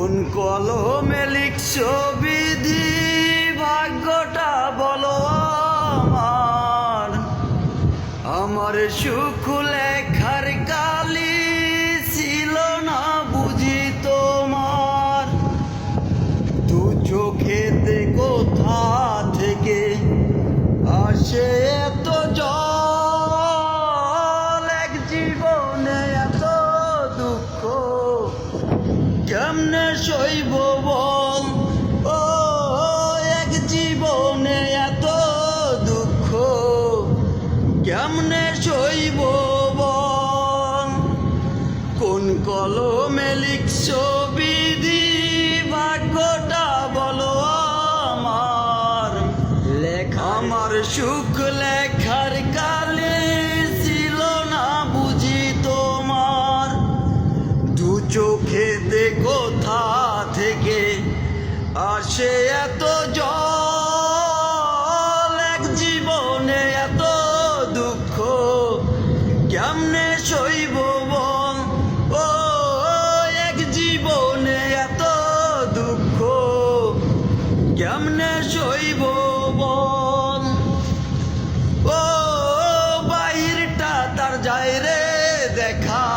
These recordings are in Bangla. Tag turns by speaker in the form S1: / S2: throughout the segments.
S1: কোন কলমে লিখছো বিধি, ভাগ্যটা বলো আমার। আমার সুখ লেখার কালি ছিল না বুঝি তোমার। দু চোখেতে কোথা থেকে আসে এত জল, এক জীবনে এত দুঃখ কেমনে সইব বল। ও এক জীবনে এত দুঃখ কেমনে সইব বল। কোন কলমে লিখছো বিধি, ভাগ্যটা বলো আমার। আমার সুখ লেখার কালে ছিল না বুঝি তোমার। দু চোখেতে কোথা থেকে আসে এত জল, এক জীবনে এত দুঃখ কেমনে সইব বল। ও এক জীবনে এত দুঃখ কেমনে সইব বল। ও বাহিরটা তার যায় রে দেখা,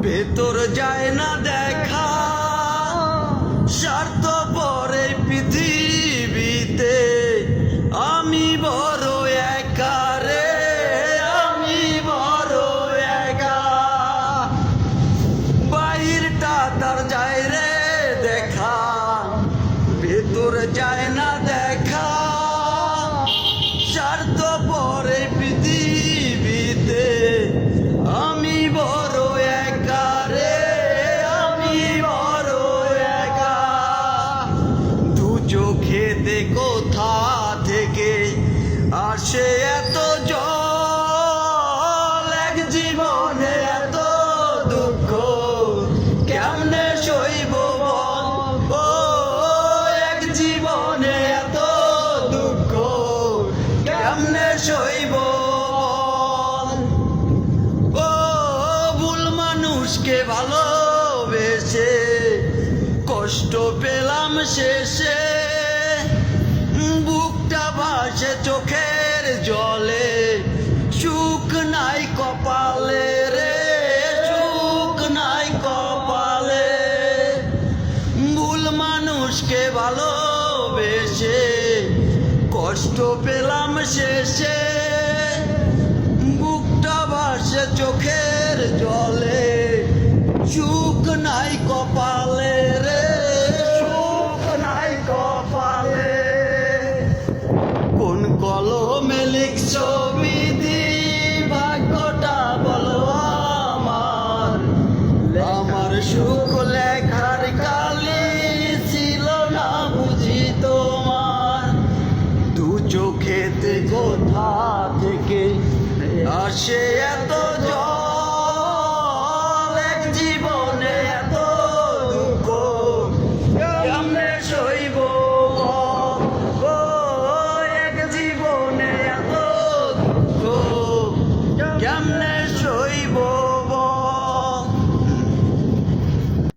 S1: ভেতর যায় না দেখা। স্বার্থপর এই পৃথিবীতে আমি বড় একা রে, আমি বড় একা। বাহিরটা তার যায় রে দেখা, ভেতর যায় না দেখা। স্বার্থপর এই পৃথিবীতে আমি বড় একা রে, আমি বড় একা। দু চোখেতে কোথা থেকে আসে এত জল, এক জীবনে এত দুঃখ কেমনে সইব বল। ও এক জীবনে এত দুঃখ কেমনে সইব বল। ও ভুল মানুষকে ভালোবেসে কষ্ট পেলাম শেষে। বুকটা ভাসে চোখের জলে, সুখ নাই কপালে রে, সুখ নাই কপালে। ভুল মানুষকে ভালোবেসে কষ্ট পেলাম শেষে। বুকটা ভাসে চোখের জলে, সুখ নাই কপালে রে, সুখ নাই কপালে। কোন কলমে লিখছো বিধি, ভাগ্যটা বলো আমার। আমার সুখ লেখার কালি ছিল না বুঝি তোমার। দু চোখেতে কোথা থেকে আসে এত জল,